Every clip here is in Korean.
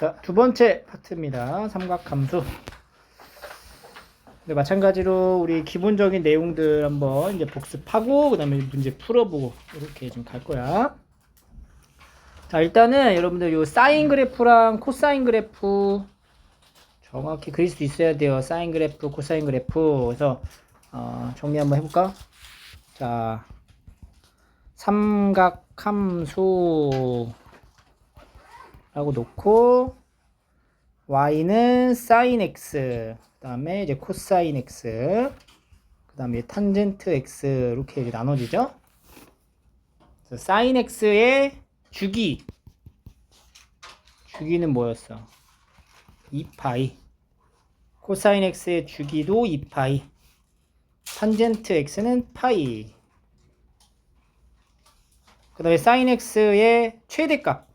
자, 두 번째 파트입니다. 삼각함수. 네, 마찬가지로 우리 기본적인 내용들 한번 이제 복습하고 그 다음에 문제 풀어보고 이렇게 좀 갈 거야. 자, 일단은 여러분들 요 사인 그래프랑 코사인 그래프 정확히 그릴 수 있어야 돼요. 사인 그래프, 코사인 그래프. 그래서 정리 한번 해볼까? 자, 삼각함수 라고 놓고 y는 sin x, 그 다음에 이제 코사인 x, 그 다음에 탄젠트 x 이렇게 이제 나눠지죠. 그래서 sin x의 주기는 뭐였어? 2파이. 코사인 x의 주기도 2파이. 탄젠트 x는 파이. 그 다음에 sin x의 최대값.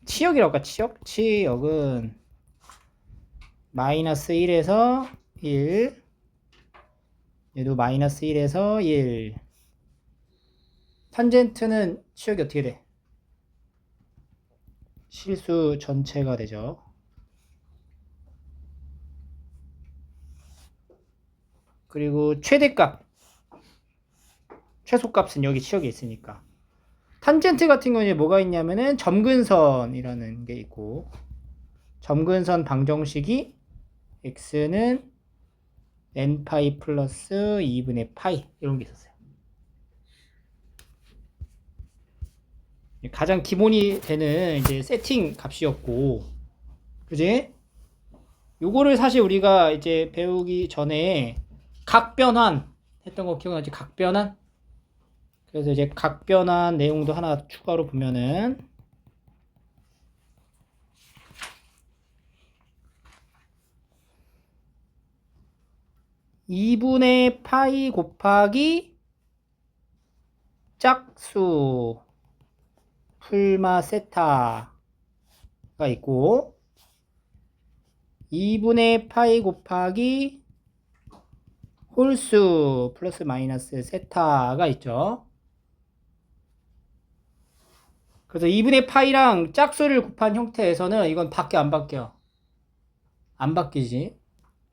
치역이라고 할까? 치역은 마이너스 1에서 1, 얘도 마이너스 1에서 1. 탄젠트는 치역이 어떻게 돼? 실수 전체가 되죠. 그리고 최대값, 최소값은 여기 치역이 있으니까. 탄젠트 같은 경우에 뭐가 있냐면은 점근선이라는 게 있고, 점근선 방정식이 x는 n파이 플러스 2분의 파이 이런 게 있었어요. 가장 기본이 되는 이제 세팅 값이었고, 그지? 요거를 사실 우리가 이제 배우기 전에 각변환 했던 거 기억나지? 각변환? 그래서 이제 각변환 내용도 하나 추가로 보면은 2분의 파이 곱하기 짝수 풀마 세타가 있고 2분의 파이 곱하기 홀수 플러스 마이너스 세타가 있죠. 그래서 2분의 파이랑 짝수를 곱한 형태에서는 이건 밖에 안 바뀌어. 안 바뀌지.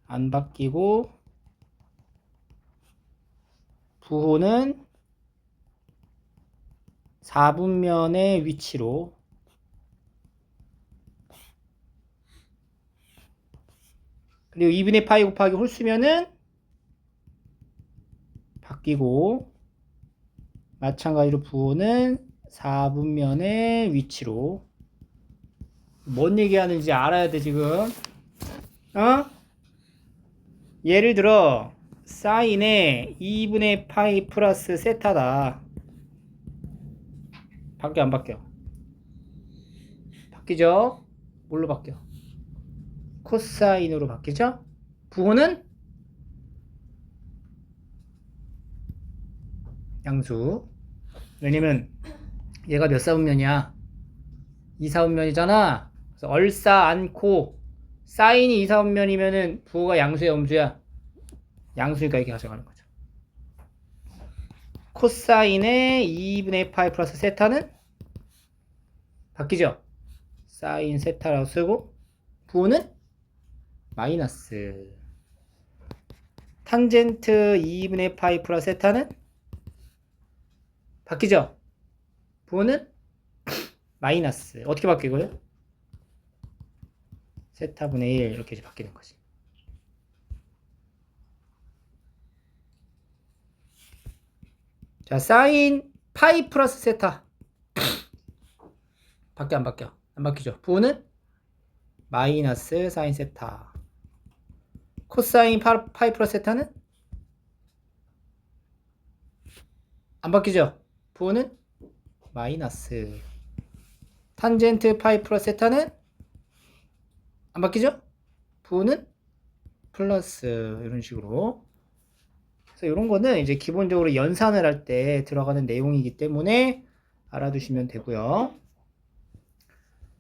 안 바뀌고 부호는 4분면의 위치로 그리고 2분의 파이 곱하기 홀수면은 바뀌고 마찬가지로 부호는 4분면의 위치로 뭔 얘기하는지 알아야 돼 지금. 예를 들어 사인의 2분의 파이 플러스 세타다. 바뀌어 안 바뀌어? 바뀌죠? 뭘로 바뀌어? 코사인으로 바뀌죠? 부호는 양수. 왜냐면 얘가 몇 사분면이야? 2사분면이잖아. 그래서 얼싸 않고 사인이 2사분면이면은 부호가 양수야 음수야? 양수니까 이렇게 가져가는 거죠. 코사인의 2분의 파이 플러스 세타는 바뀌죠? 사인 세타라고 쓰고 부호는 마이너스. 탄젠트 2분의 파이 플러스 세타는 바뀌죠? 부호는 마이너스. 어떻게 바뀌고요? 세타분의 1 이렇게 이제 바뀌는 거지. 자, 사인 파이 플러스 세타 바뀌어 안 바뀌어? 안 바뀌죠. 부호는 마이너스 사인 세타. 코사인 파이 플러스 세타는 안 바뀌죠. 부호는 마이너스. 탄젠트 파이 플러스 세타는 안 바뀌죠. 부호는 플러스. 이런 식으로. 그래서 이런 거는 이제 기본적으로 연산을 할 때 들어가는 내용이기 때문에 알아두시면 되고요.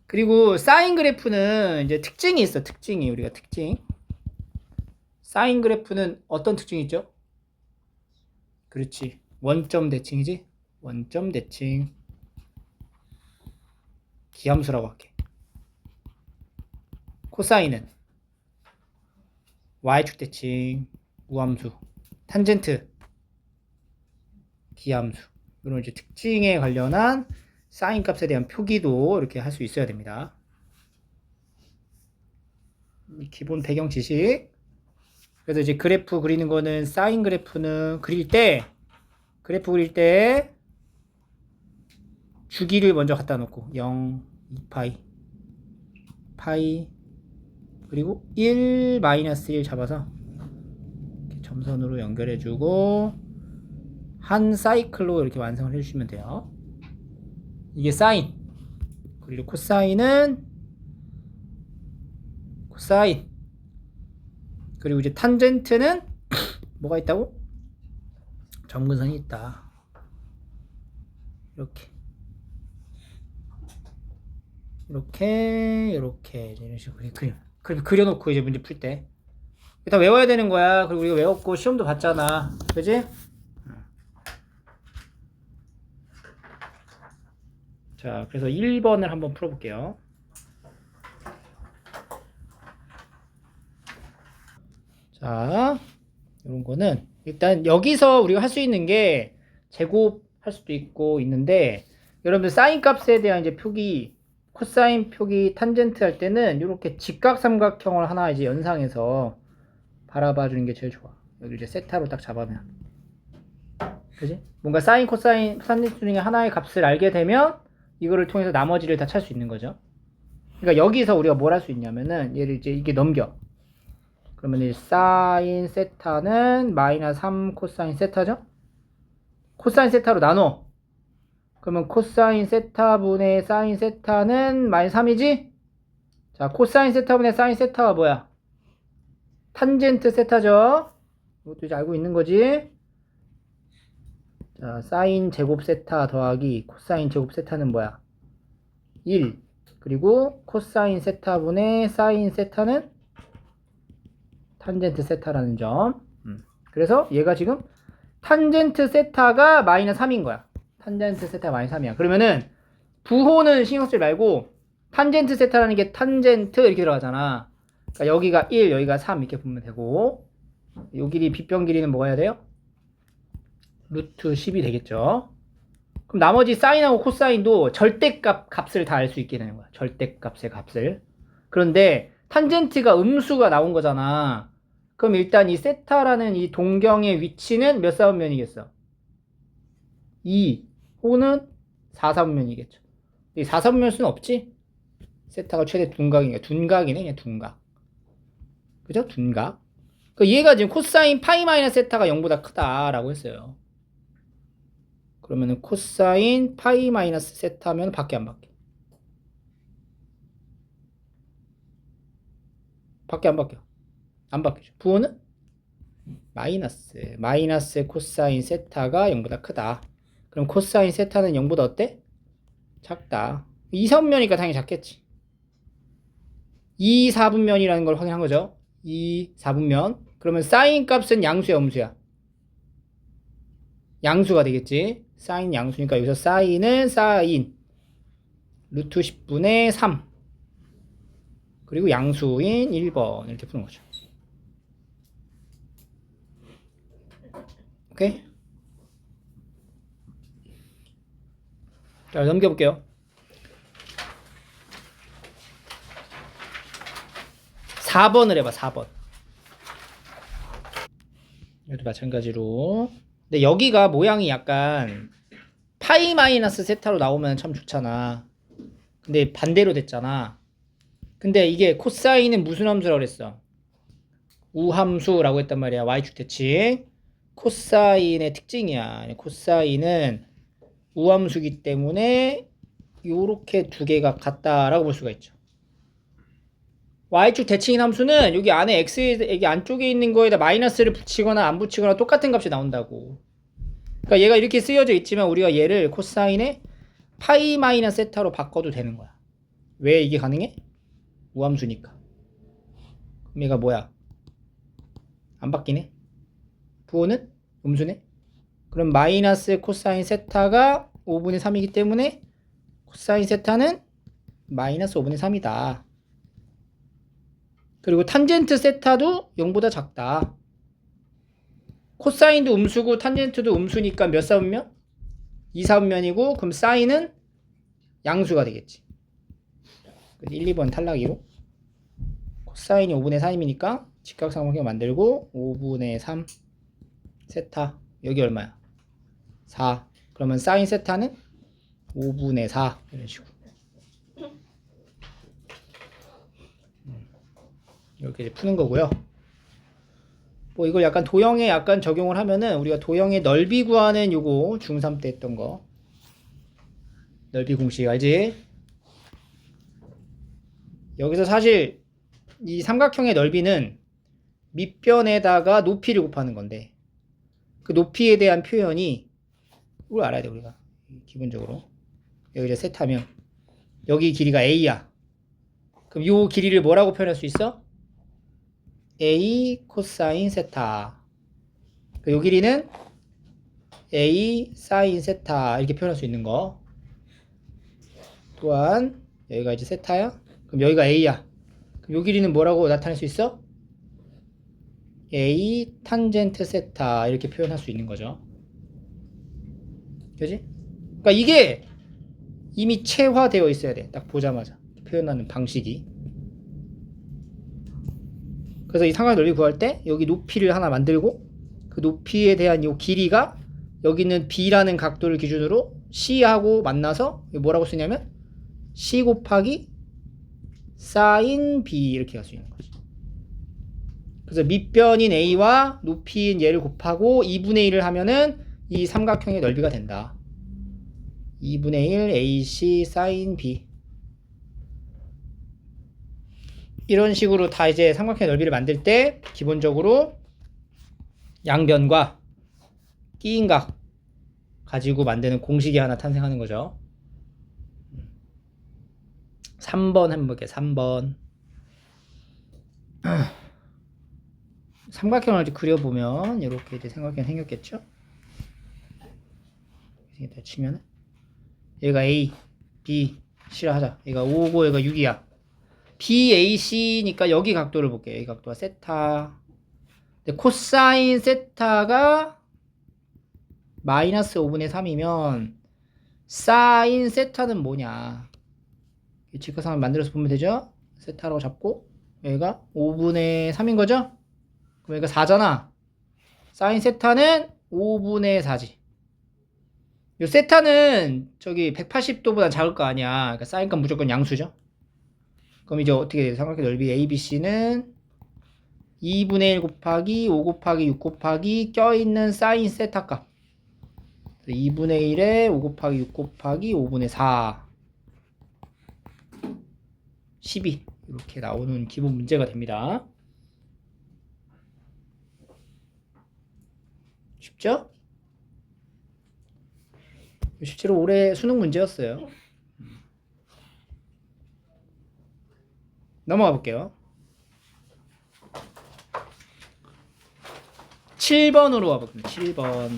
그리고 사인 그래프는 이제 특징이 있어. 특징이 우리가 특징. 사인 그래프는 어떤 특징이 있죠? 그렇지. 원점 대칭이지? 원점 대칭. 기함수라고 할게. 코사인은 y축 대칭 우함수, 탄젠트 기함수. 이런 이제 특징에 관련한 사인 값에 대한 표기도 이렇게 할 수 있어야 됩니다. 기본 배경 지식. 그래서 이제 그래프 그리는 거는 사인 그래프는 그래프 그릴 때 주기를 먼저 갖다 놓고 0, 2파이, 파이, 그리고 1, 마이너스 1 잡아서 이렇게 점선으로 연결해주고 한 사이클로 이렇게 완성을 해주시면 돼요. 이게 사인. 그리고 코사인은 코사인. 그리고 이제 탄젠트는 뭐가 있다고? 점근선이 있다. 이렇게 이런 식으로 그림 그려놓고 이제 문제 풀 때 일단 외워야 되는 거야. 그리고 우리가 외웠고 시험도 봤잖아, 그지? 자, 그래서 1번을 한번 풀어볼게요. 자, 이런 거는 일단 여기서 우리가 할 수 있는 게 제곱할 수도 있고 있는데, 여러분들 사인 값에 대한 이제 표기, 코사인 표기, 탄젠트 할 때는 이렇게 직각삼각형을 하나 이제 연상해서 바라봐 주는 게 제일 좋아. 여기 이제 세타로 딱 잡으면, 그지? 뭔가 사인, 코사인, 탄젠트 중에 하나의 값을 알게 되면 이거를 통해서 나머지를 다 찾을 수 있는 거죠. 그러니까 여기서 우리가 뭘 할 수 있냐면은 얘를 이제 이게 넘겨. 그러면 이 사인 세타는 마이너스 3 코사인 세타죠? 코사인 세타로 나눠. 그러면 코사인 세타분의 사인 세타는 마이너스 3이지? 자, 코사인 세타분의 사인 세타가 뭐야? 탄젠트 세타죠? 이것도 이제 알고 있는 거지? 자, 사인 제곱 세타 더하기 코사인 제곱 세타는 뭐야? 1. 그리고 코사인 세타분의 사인 세타는 탄젠트 세타라는 점. 그래서 얘가 지금 탄젠트 세타가 마이너스 3인 거야. 탄젠트 세타가 마이너스 3이야. 그러면은 부호는 신경 쓰지 말고 탄젠트 세타라는 게 탄젠트 이렇게 들어가잖아. 그러니까 여기가 1, 여기가 3 이렇게 보면 되고, 요 길이 빗변 길이는 뭐가 해야 돼요? 루트 10이 되겠죠. 그럼 나머지 사인하고 코사인도 절대값 값을 다 알 수 있게 되는 거야. 절대값의 값을. 그런데 탄젠트가 음수가 나온 거잖아. 그럼 일단 이 세타라는 이 동경의 위치는 몇 사분면이겠어? 2 혹은 4사분면이겠죠. 이 4사분면일 수는 없지? 세타가 최대 둔각이니까. 둔각이네, 그냥 둔각. 그죠? 둔각. 그러니까 얘가 지금 코사인 파이 마이너스 세타가 0보다 크다라고 했어요. 그러면은 코사인 파이 마이너스 세타면 밖에 안 바뀌어. 밖에 안 바뀌어. 안 바뀌죠. 부호는 마이너스 코사인 세타가 0보다 크다. 그럼 코사인 세타는 0보다 어때? 작다. 2사분면이니까 당연히 작겠지. 2사분면이라는 걸 확인한 거죠. 2사분면. 그러면 사인 값은 양수야, 음수야? 양수가 되겠지. 사인 양수니까 여기서 사인은 사인 루트 10분의 3 그리고 양수인 1번 이렇게 푸는 거죠. 오케이? 자, 넘겨볼게요. 4번을 해봐. 4번. 이것도 마찬가지로. 근데 여기가 모양이 약간 파이 마이너스 세타로 나오면 참 좋잖아. 근데 반대로 됐잖아. 근데 이게 코사인은 무슨 함수라고 그랬어? 우함수라고 했단 말이야. y축 대칭. 코사인의 특징이야. 코사인은 우함수기 때문에 요렇게 두 개가 같다라고 볼 수가 있죠. y축 대칭인 함수는 여기 안에 여기 안쪽에 있는 거에다 마이너스를 붙이거나 안 붙이거나 똑같은 값이 나온다고. 그러니까 얘가 이렇게 쓰여져 있지만 우리가 얘를 코사인의 파이 마이너스 세타로 바꿔도 되는 거야. 왜 이게 가능해? 우함수니까. 그럼 얘가 뭐야? 안 바뀌네? 부호는 음수네? 그럼 마이너스 코사인 세타가 5분의 3이기 때문에 코사인 세타는 마이너스 5분의 3이다. 그리고 탄젠트 세타도 0보다 작다. 코사인도 음수고 탄젠트도 음수니까 몇 사분면? 2사분면이고 그럼 사인은 양수가 되겠지. 1, 2번 탈락이고 코사인이 5분의 3이니까 직각삼각형 만들고 5분의 3 세타 여기 얼마야? 4. 그러면 사인 세타는 5분의 4 이런 식으로 이렇게 이제 푸는 거고요. 뭐 이걸 약간 도형에 약간 적용을 하면은 우리가 도형의 넓이 구하는 요거 중3 때 했던 거 넓이 공식 알지? 여기서 사실 이 삼각형의 넓이는 밑변에다가 높이를 곱하는 건데 그 높이에 대한 표현이 이걸 알아야 돼 우리가 기본적으로. 여기 이제 세타면 여기 길이가 a야. 그럼 요 길이를 뭐라고 표현할 수 있어? a 코사인 세타. 요 길이는 a 사인 세타 이렇게 표현할 수 있는 거. 또한 여기가 이제 세타야. 그럼 여기가 a야. 그럼 요 길이는 뭐라고 나타낼 수 있어? a 탄젠트 세타 이렇게 표현할 수 있는 거죠. 그지? 그러니까 이게 이미 체화되어 있어야 돼. 딱 보자마자 표현하는 방식이. 그래서 이 삼각형 넓이 구할 때 여기 높이를 하나 만들고 그 높이에 대한 이 길이가 여기 있는 b라는 각도를 기준으로 c하고 만나서 뭐라고 쓰냐면 c 곱하기 사인 b 이렇게 할 수 있는 거지. 그래서 밑변인 a와 높이인 얘를 곱하고 2분의 1을 하면은 이 삼각형의 넓이가 된다. 2분의 1 ac 사인 b 이런 식으로 다 이제 삼각형의 넓이를 만들 때 기본적으로 양변과 끼인 각 가지고 만드는 공식이 하나 탄생하는 거죠. 3번 한번 볼게요. 3번 삼각형을 이제 그려보면 이렇게 이제 삼각형이 생겼겠죠. 이렇게 치면 얘가 A, B, C라 하자. 얘가 5고 얘가 6이야. BAC니까 여기 각도를 볼게요. 이 각도가 세타. 근데 코사인 세타가 마이너스 5분의 3이면 사인 세타는 뭐냐? 직각삼을 만들어서 보면 되죠? 세타라고 잡고 여기가 5분의 3인 거죠? 그럼 여기가 4잖아. 사인 세타는 5분의 4지. 요 세타는 저기 180도보다 작을 거 아니야. 그러니까 사인값 무조건 양수죠. 그럼 이제 어떻게 돼요? 삼각형 넓이 ABC는 2분의 1 곱하기 5 곱하기 6 곱하기 껴있는 사인 세타 값 2분의 1에 5 곱하기 6 곱하기 5분의 4 12 이렇게 나오는 기본 문제가 됩니다. 쉽죠? 실제로 올해 수능 문제였어요. 넘어가 볼게요. 7번으로 와볼게요. 7번.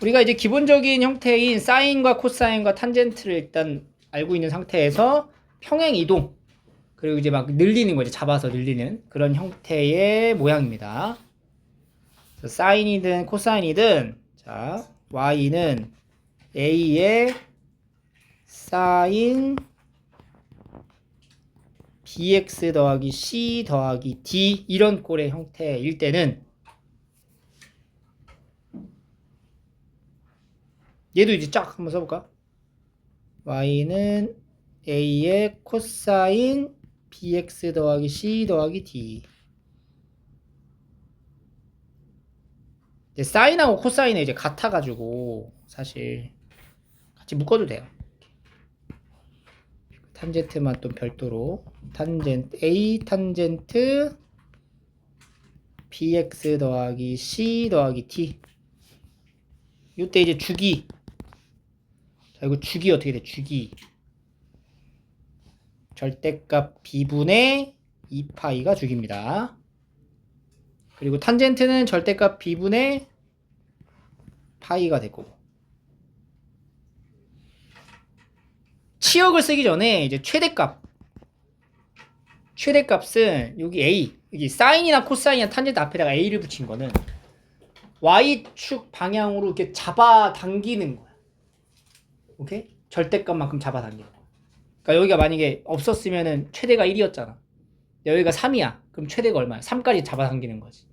우리가 이제 기본적인 형태인 사인과 코사인과 탄젠트를 일단 알고 있는 상태에서 평행 이동 그리고 이제 막 늘리는 거지. 잡아서 늘리는 그런 형태의 모양입니다. 사인이든 코사인이든 자 y는 a의 사인 bx 더하기 c 더하기 d 이런 꼴의 형태일 때는 얘도 이제 쫙 한번 써볼까? y는 a의 코사인 bx 더하기 c 더하기 d 사인하고 코사인은 이제 같아가지고 사실 같이 묶어도 돼요. 탄젠트만 또 별도로 탄젠트 a 탄젠트 bx 더하기 c 더하기 t 이때 이제 주기 자 이거 주기 어떻게 돼? 주기 절대값 b분의 2파이가 주기입니다. 그리고 탄젠트는 절대값 b분의 파이가 되고 치역을 쓰기 전에 이제 최대값은 여기 A, 여기 사인이나 코사인이나 탄젠트 앞에다가 A를 붙인 거는 Y축 방향으로 이렇게 잡아당기는 거야. 오케이? 절대값만큼 잡아당기는 거야. 그러니까 여기가 만약에 없었으면은 최대가 1이었잖아. 여기가 3이야. 그럼 최대가 얼마야? 3까지 잡아당기는 거지.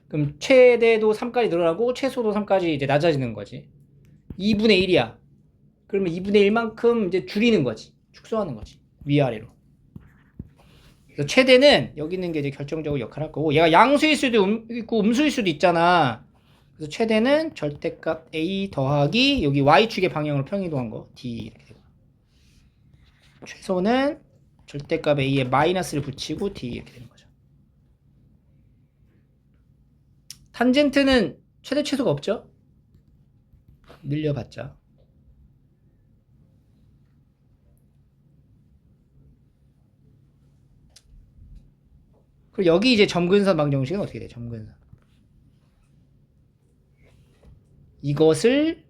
그럼 최대도 3까지 늘어나고 최소도 3까지 이제 낮아지는 거지. 2분의 1이야. 그러면 2분의 1만큼 이제 줄이는 거지. 축소하는 거지. 위아래로. 그래서 최대는 여기 있는 게 이제 결정적으로 역할을 할 거고, 얘가 양수일 수도 있고 음수일 수도 있잖아. 그래서 최대는 절대값 A 더하기 여기 Y축의 방향으로 평이동한 거 D 이렇게 되고, 최소는 절대값 A에 마이너스를 붙이고 D 이렇게 되는 거죠. 탄젠트는 최대 최소가 없죠? 늘려봤자. 그리고 여기 이제 점근선 방정식은 어떻게 돼? 점근선. 이것을,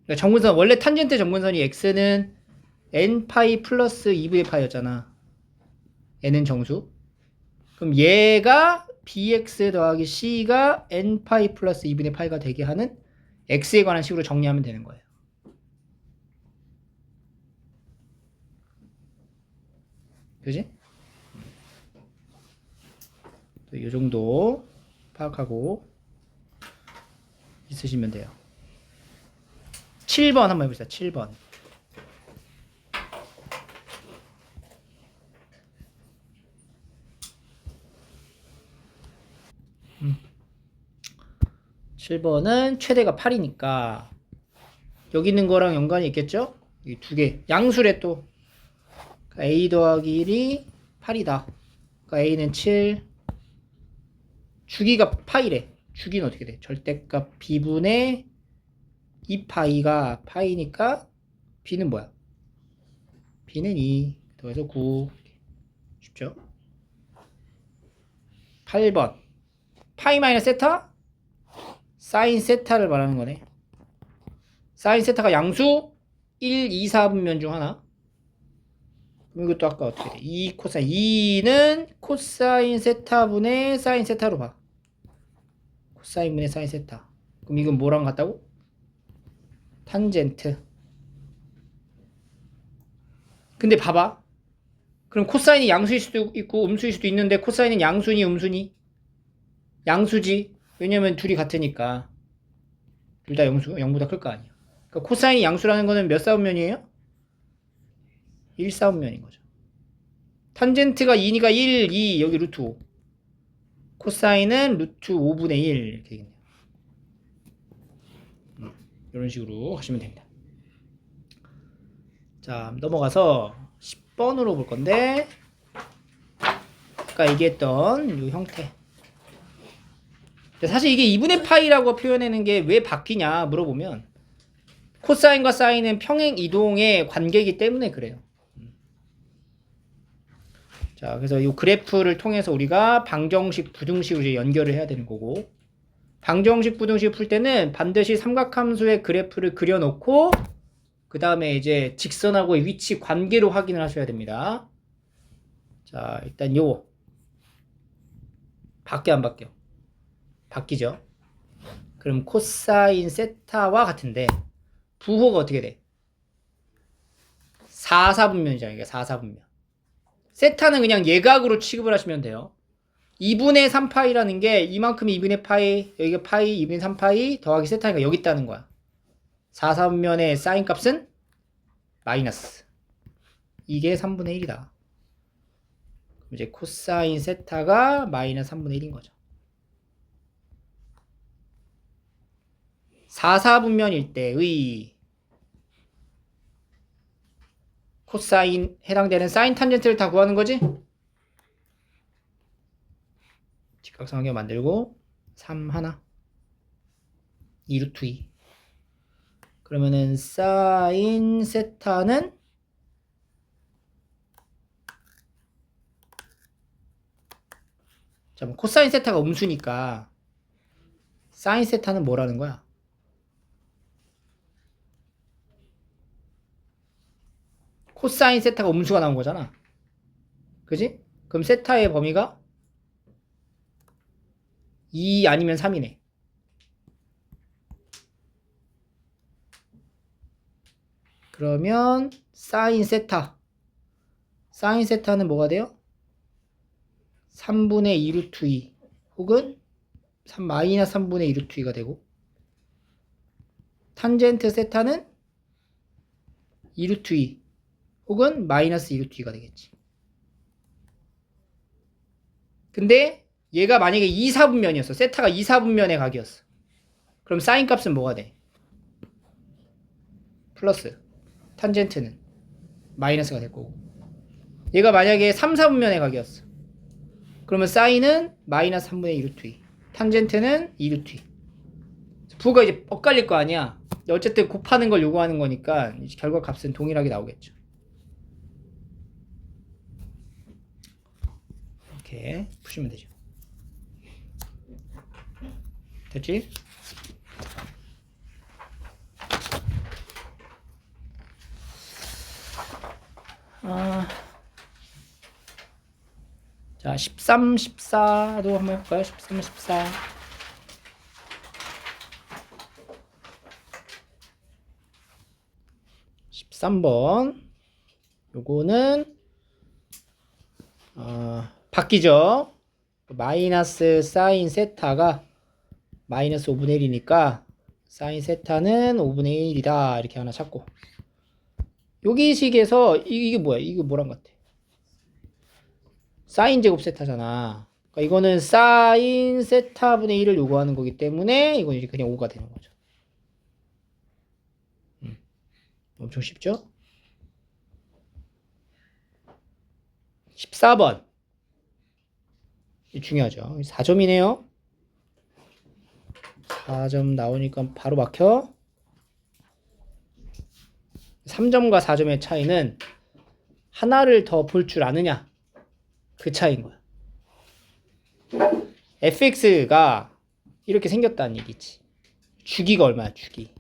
그러니까 점근선, 원래 탄젠트 점근선이 x는 n파이 플러스 2분의 파이였잖아. n은 정수. 그럼 얘가 bx 더하기 c가 n파이 플러스 2분의 파이가 되게 하는 x에 관한 식으로 정리하면 되는 거예요. 그지? 이 정도 파악하고 있으시면 돼요. 7번 한번 해봅시다. 7번. 음. 7번은 최대가 8이니까 여기 있는 거랑 연관이 있겠죠? 이 두 개. 양수래 또. 그러니까 A 더하기 1이 8이다. 그러니까 A는 7. 주기가 파이래. 주기는 어떻게 돼? 절대값 B분의 2파이가 파이니까 B는 뭐야? B는 2 더해서 9. 쉽죠? 8번. 파이 마이너스 세타? 사인 세타를 말하는 거네. 사인 세타가 양수 1, 2, 4분면 중 하나. 그럼 이것도 아까 어떻게 돼? 2 코사인. 2는 코사인 세타분의 사인 세타로 봐. 코사인분의 사인 세타. 그럼 이건 뭐랑 같다고? 탄젠트. 근데 봐봐. 그럼 코사인이 양수일 수도 있고 음수일 수도 있는데 코사인은 양수니 음수니? 양수지. 왜냐면 둘이 같으니까. 둘 다 0보다 클 거 아니야. 그러니까 코사인이 양수라는 거는 몇 사분면이에요? 1사분면인 거죠. 탄젠트가 2니까 1, 2, 여기 루트 5. 코사인은 루트 5분의 1 이렇게 되겠네요. 이런 식으로 하시면 됩니다. 자, 넘어가서 10번으로 볼 건데, 아까 얘기했던 이 형태. 사실 이게 2분의 파이라고 표현하는 게 왜 바뀌냐 물어보면 코사인과 사인은 평행 이동의 관계이기 때문에 그래요. 자, 그래서 이 그래프를 통해서 우리가 방정식, 부등식으로 이제 연결을 해야 되는 거고, 방정식, 부등식을 풀 때는 반드시 삼각함수의 그래프를 그려놓고 그 다음에 이제 직선하고의 위치 관계로 확인을 하셔야 됩니다. 자, 일단 요거 바뀌어 안 바뀌어? 바뀌죠. 그럼 코사인 세타와 같은데 부호가 어떻게 돼? 4사분면이잖아요. 이게 4사분면. 세타는 그냥 예각으로 취급을 하시면 돼요. 2분의 3파이라는 게 이만큼이 2분의 파이, 여기가 파이, 2분의 3파이 더하기 세타니까 여기 있다는 거야. 4사분면의 사인 값은 마이너스. 이게 3분의 1이다. 이제 코사인 세타가 마이너스 3분의 1인 거죠. 4사분면일 때의 코사인 해당되는 사인 탄젠트를 다 구하는 거지? 직각삼각형 만들고 3 하나 2 루트 2. 그러면은 사인 세타는 자, 코사인 세타가 음수니까 사인 세타는 뭐라는 거야? 코사인 세타가 음수가 나온 거잖아. 그지? 그럼 세타의 범위가 2 아니면 3이네. 그러면 사인 세타는 뭐가 돼요? 3분의 2 루트 2 혹은 마이너스 3분의 2 루트 2가 되고, 탄젠트 세타는 2 루트 2 혹은 마이너스 2 루트 2가 되겠지. 근데 얘가 만약에 2, 4분면이었어. 세타가 2, 4분면의 각이었어. 그럼 사인 값은 뭐가 돼? 플러스. 탄젠트는 마이너스가 될 거고. 얘가 만약에 3, 4분면의 각이었어. 그러면 사인은 마이너스 3분의 2 루트 2. 탄젠트는 2 루트 2. 부가 이제 엇갈릴 거 아니야. 어쨌든 곱하는 걸 요구하는 거니까 결과 값은 동일하게 나오겠죠. 이렇게 푸시면 되죠. 됐지? 자, 13, 14도 한번 해볼까요? 13, 14. 13번. 요거는, 바뀌죠? 마이너스 사인 세타가 마이너스 5분의 1이니까 사인 세타는 5분의 1이다. 이렇게 하나 찾고. 여기 식에서 이게 뭐야? 이거 뭐랑 같아? 사인 제곱 세타잖아. 그러니까 이거는 사인 세타분의 1을 요구하는 거기 때문에 이건 이제 그냥 5가 되는 거죠. 엄청 쉽죠? 14번. 중요하죠. 4점이네요. 4점 나오니까 바로 막혀. 3점과 4점의 차이는 하나를 더 볼 줄 아느냐, 그 차이인 거야. fx가 이렇게 생겼다는 얘기지. 주기가 얼마야? 주기.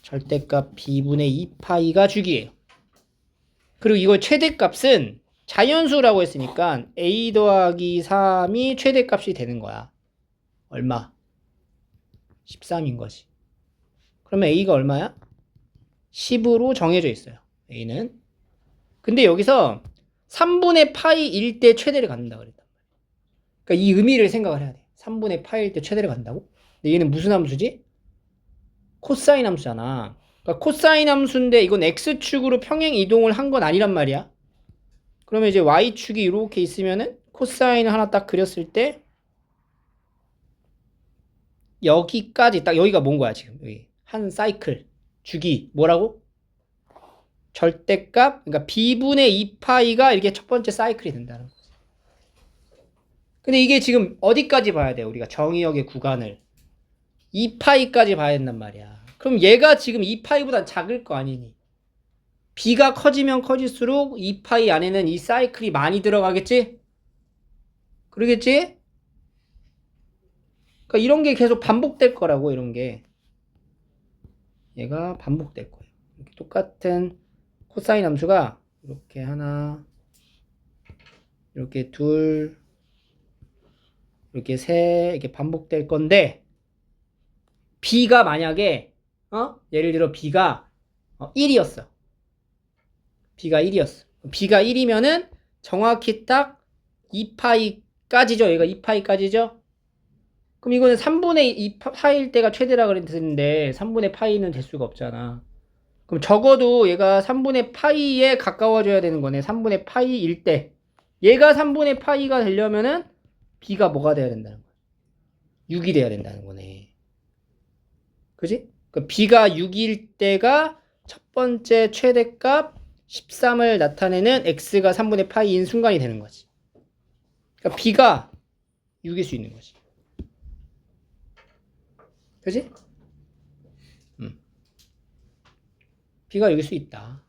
절대값 b분의 2파이가 주기예요. 그리고 이거 최대값은 자연수라고 했으니까 a 더하기 3이 최대값이 되는 거야. 얼마? 13인 거지. 그러면 a가 얼마야? 10으로 정해져 있어요. a는. 근데 여기서 3분의 파이일 때 최대를 갖는다 그랬단 말이야. 그러니까 이 의미를 생각을 해야 돼. 3분의 파이일 때 최대를 갖는다고? 근데 얘는 무슨 함수지? 코사인 함수잖아. 그러니까 코사인 함수인데 이건 x축으로 평행 이동을 한 건 아니란 말이야. 그러면 이제 y축이 이렇게 있으면은 코사인을 하나 딱 그렸을 때 여기까지 딱 여기가 뭔 거야 지금. 여기 한 사이클 주기 뭐라고? 절대값, 그러니까 b분의 2파이가 이렇게 첫 번째 사이클이 된다는 거지. 근데 이게 지금 어디까지 봐야 돼? 우리가 정의역의 구간을 2파이까지 봐야 된단 말이야. 그럼 얘가 지금 2파이보다 작을 거 아니니? b가 커지면 커질수록 2파이 안에는 이 사이클이 많이 들어가겠지? 그러겠지? 그러니까 이런 게 계속 반복될 거라고, 이런 게. 얘가 반복될 거예요. 이렇게 똑같은 코사인 함수가 이렇게 하나, 이렇게 둘, 이렇게 세, 이렇게 반복될 건데, b가 만약에, 예를 들어 b가 1이었어. b가 1이었어. b가 1이면은 정확히 딱 2파이까지죠. 얘가 2파이까지죠. 그럼 이거는 3분의 2파일 때가 최대라 그랬는데 3분의 파이는 될 수가 없잖아. 그럼 적어도 얘가 3분의 파이에 가까워져야 되는 거네. 3분의 파이일 때. 얘가 3분의 파이가 되려면은 b가 뭐가 돼야 된다는 거야? 6이 돼야 된다는 거네. 그지? 그러니까 b가 6일 때가 첫 번째 최대값 13을 나타내는 x가 3분의 파이인 순간이 되는 거지. 그러니까 b가 6일 수 있는 거지. 그지? b가 6일 수 있다.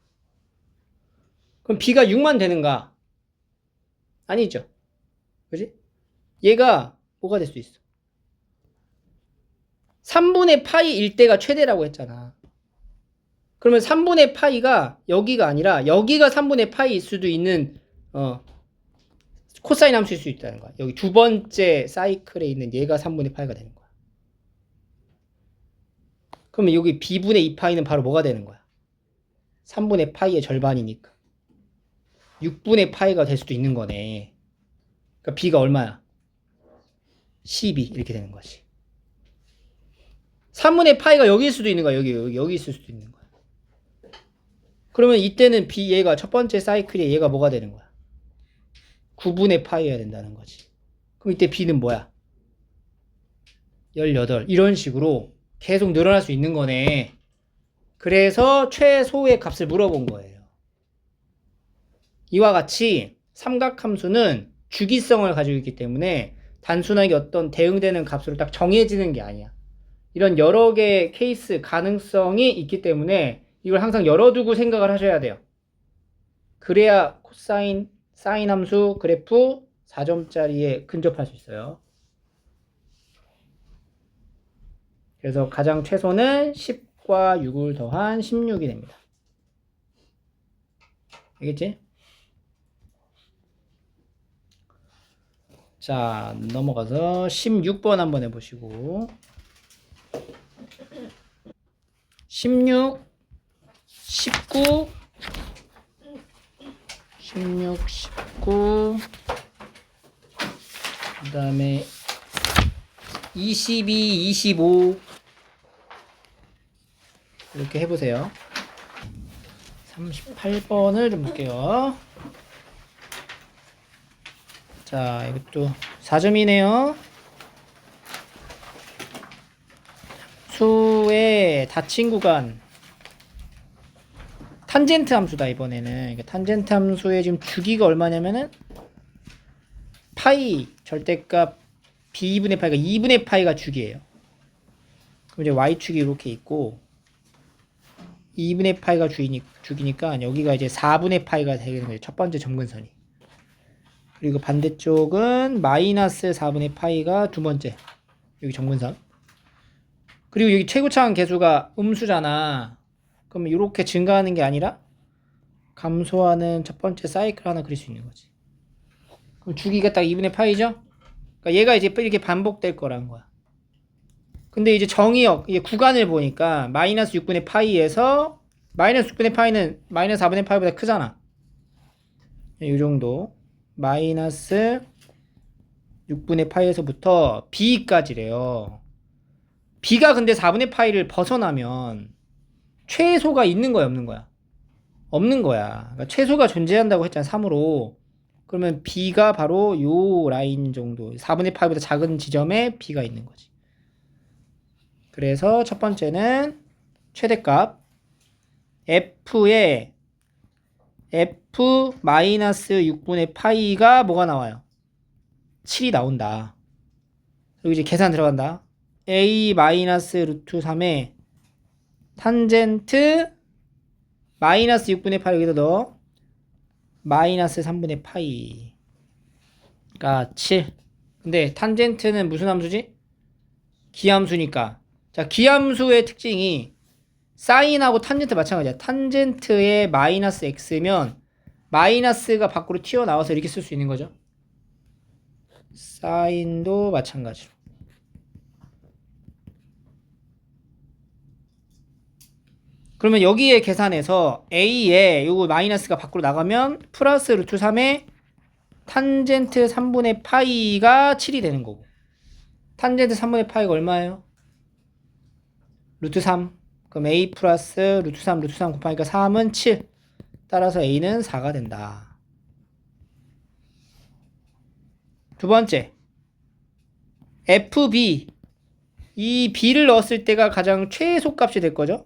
그럼 b가 6만 되는가? 아니죠. 그지? 얘가 뭐가 될 수 있어? 3분의 파이일 때가 최대라고 했잖아. 그러면 3분의 파이가 여기가 아니라 여기가 3분의 파이일 수도 있는 코사인 함수일 수 있다는 거야. 여기 두 번째 사이클에 있는 얘가 3분의 파이가 되는 거야. 그러면 여기 b분의 2파이는 바로 뭐가 되는 거야? 3분의 파이의 절반이니까 6분의 파이가 될 수도 있는 거네. 그러니까 b가 얼마야? 12 이렇게 되는 거지. 3분의 파이가 여기일 수도 있는 거야. 여기 있을 수도 있는 거야. 그러면 이때는 b 얘가 첫 번째 사이클에 얘가 뭐가 되는 거야? 9분의 파이여야 된다는 거지. 그럼 이때 b는 뭐야? 18 이런 식으로 계속 늘어날 수 있는 거네. 그래서 최소의 값을 물어본 거예요. 이와 같이 삼각함수는 주기성을 가지고 있기 때문에 단순하게 어떤 대응되는 값으로 딱 정해지는 게 아니야. 이런 여러 개의 케이스 가능성이 있기 때문에 이걸 항상 열어두고 생각을 하셔야 돼요. 그래야 코사인, 사인 함수 그래프 4점짜리에 근접할 수 있어요. 그래서 가장 최소는 10과 6을 더한 16이 됩니다. 알겠지? 자, 넘어가서 16번 한번 해보시고 16, 19 그 다음에 22, 25 이렇게 해보세요. 38번을 좀 볼게요. 자, 이것도 4점이네요. 수의 닫힌 구간 탄젠트 함수다 이번에는. 탄젠트 함수의 지금 주기가 얼마냐면은 파이 절대값 b분의 파이가 2분의 파이가 주기예요. 그럼 이제 y축이 이렇게 있고 2분의 파이가 주기니까 여기가 이제 4분의 파이가 되는 거예요. 첫 번째 점근선이. 그리고 반대쪽은 마이너스 4분의 파이가 두 번째 여기 점근선. 그리고 여기 최고차항 계수가 음수잖아. 그러면 이렇게 증가하는 게 아니라 감소하는 첫 번째 사이클 하나 그릴 수 있는 거지. 그럼 주기가 딱 2분의 파이죠? 그러니까 얘가 이제 이렇게 반복될 거라는 거야. 근데 이제 정의역, 이게 구간을 보니까 마이너스 6분의 파이에서 마이너스 6분의 파이는 마이너스 4분의 파이보다 크잖아. 이 정도. 마이너스 6분의 파이에서부터 b까지래요. b가 근데 4분의 파이를 벗어나면 최소가 있는 거야, 없는 거야? 없는 거야. 그러니까 최소가 존재한다고 했잖아, 3으로. 그러면 b가 바로 요 라인 정도, 4분의 파이보다 작은 지점에 b가 있는 거지. 그래서 첫 번째는 최대값 f의 f-6분의 파이가 뭐가 나와요? 7이 나온다. 여기 이제 계산 들어간다. a-루트 3의 탄젠트 마이너스 6분의 파이 여기다 넣어. 마이너스 3분의 파이가 7. 근데 탄젠트는 무슨 함수지? 기함수니까. 자, 기함수의 특징이 사인하고 탄젠트 마찬가지야. 탄젠트의 마이너스 x면 마이너스가 밖으로 튀어나와서 이렇게 쓸 수 있는 거죠. 사인도 마찬가지로. 그러면 여기에 계산해서 a에 요거 마이너스가 밖으로 나가면 플러스 루트 3에 탄젠트 3분의 파이가 7이 되는 거고. 탄젠트 3분의 파이가 얼마예요? 루트 3. 그럼 a 플러스 루트 3 곱하니까 3은 7. 따라서 a는 4가 된다. 두 번째, fb. 이 b를 넣었을 때가 가장 최소값이 될 거죠.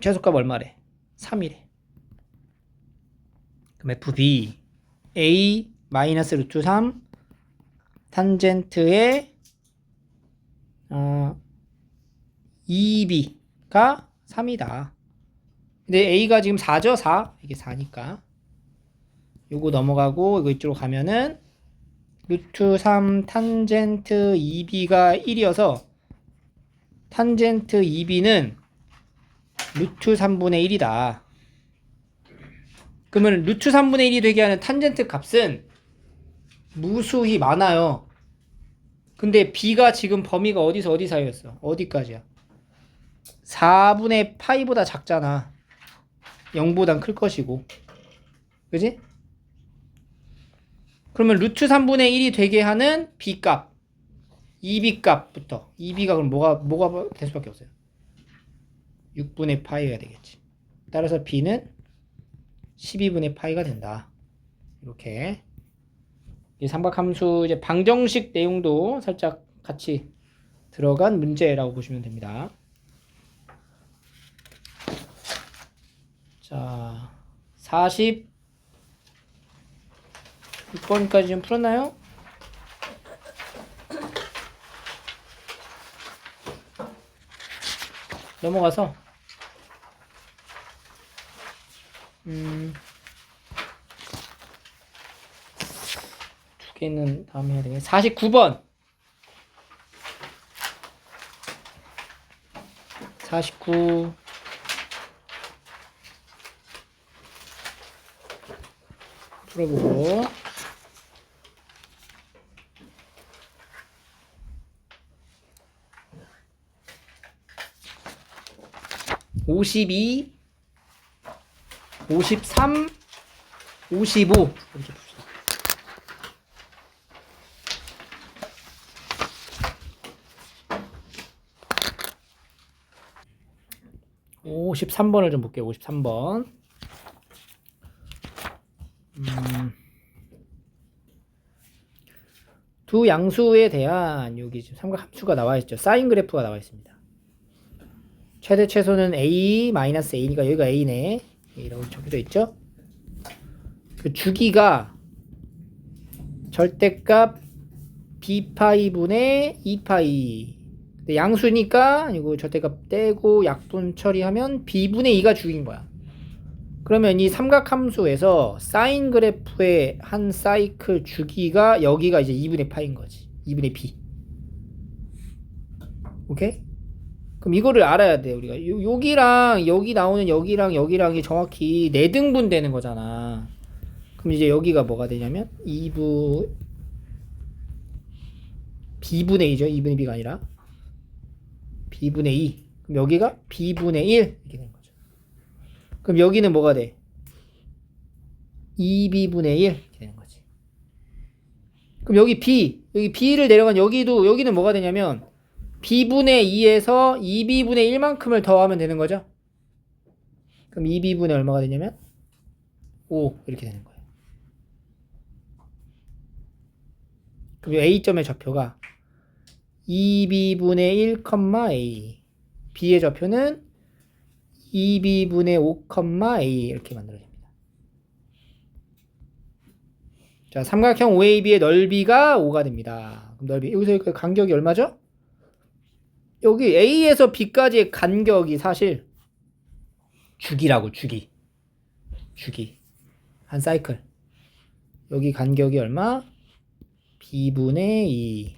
최소값 얼마래? 3이래. 그럼 fb a 마이너스 루트 3 탄젠트의 2b가 3이다. 근데 a가 지금 4죠? 4. 이게 4니까. 요거 넘어가고 이거 이쪽으로 가면은 루트 3 탄젠트 2b가 1이어서 탄젠트 2b는 루트 3분의 1이다. 그러면 루트 3분의 1이 되게 하는 탄젠트 값은 무수히 많아요. 근데 b가 지금 범위가 어디서 어디 사이였어? 어디까지야? 4분의 파이보다 작잖아. 0보단 클 것이고. 그지? 그러면 루트 3분의 1이 되게 하는 b값 2b 값부터 2b가 그럼 뭐가 될 수밖에 없어요. 6분의 파이가 되겠지. 따라서 b는 12분의 파이가 된다. 이렇게 이 삼각함수 이제 방정식 내용도 살짝 같이 들어간 문제라고 보시면 됩니다. 자, 46번까지 좀 풀었나요? 넘어가서 두 개는 다음에 해야 되겠네. 49번 49 풀어보고 52 53 55 이렇게 봅시다. 53번을 좀 볼게요. 53번. 두 양수에 대한 여기 지금 삼각함수가 나와 있죠. 사인 그래프가 나와 있습니다. 최대 최소는 a-a니까 여기가 a네. a라고 적혀져 있죠. 그 주기가 절대값 b파이분의 2파이. 근데 양수니까 이거 절대값 떼고 약분 처리하면 b분의 2가 주기인 거야. 그러면 이 삼각함수에서 사인 그래프의 한 사이클 주기가 여기가 이제 2분의 파인 거지. 2분의 b. 오케이? 그럼 이거를 알아야 돼, 우리가. 여기랑 여기 나오는 여기랑 여기랑이 정확히 4등분 되는 거잖아. 그럼 이제 여기가 뭐가 되냐면 b분의 2죠. 2분의 b가 아니라 b분의 2. 그럼 여기가 b분의 1 이렇게 되는 거죠. 그럼 여기는 뭐가 돼? 2b분의 1 이렇게 되는 거지. 그럼 여기 b를 내려간 여기는 뭐가 되냐면 b분의 2에서 2b분의 1만큼을 더하면 되는 거죠. 그럼 2b분의 얼마가 되냐면 5 이렇게 되는 거예요. 그럼 a점의 좌표가 2b분의 1, a. b의 좌표는 2b분의 5, a 이렇게 만들어집니다. 자, 삼각형 OAB의 넓이가 5가 됩니다. 그럼 넓이 여기서 여기까지 간격이 얼마죠? 여기 A에서 B까지의 간격이 사실 주기라고, 주기. 한 사이클. 여기 간격이 얼마? B분의 2.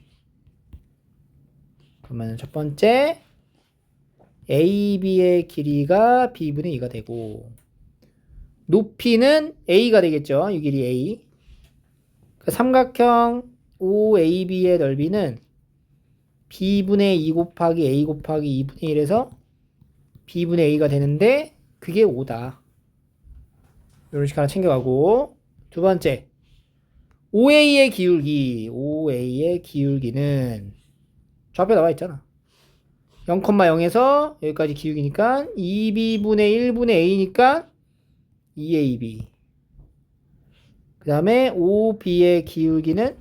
그러면 첫 번째 AB의 길이가 B분의 2가 되고 높이는 A가 되겠죠. 이 길이 A. 삼각형 OAB의 넓이는 b분의 2 곱하기 a 곱하기 2분의 1에서 b분의 a가 되는데 그게 5다. 이런 식으로 하나 챙겨가고 두 번째 OA의 기울기는 좌표에 나와 있잖아. 0,0에서 여기까지 기울기니까 2b분의 1분의 a니까 2ab. 그 다음에 OB의 기울기는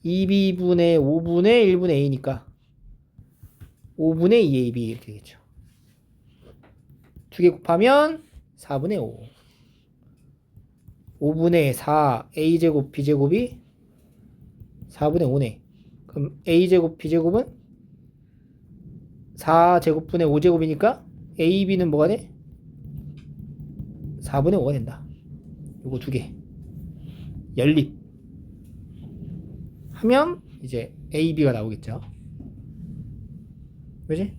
2b분의 5분의 1분의 a니까 5분의 2ab 이렇게 되겠죠. 두 개 곱하면 4분의 5. 5분의 4 a제곱 b제곱이 4분의 5네. 그럼 a제곱 b제곱은 4제곱분의 5제곱이니까 ab는 뭐가 돼? 4분의 5가 된다. 요거 두 개 연립 하면 이제 AB가 나오겠죠. 그지?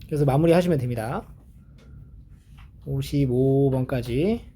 그래서 마무리 하시면 됩니다. 55번까지.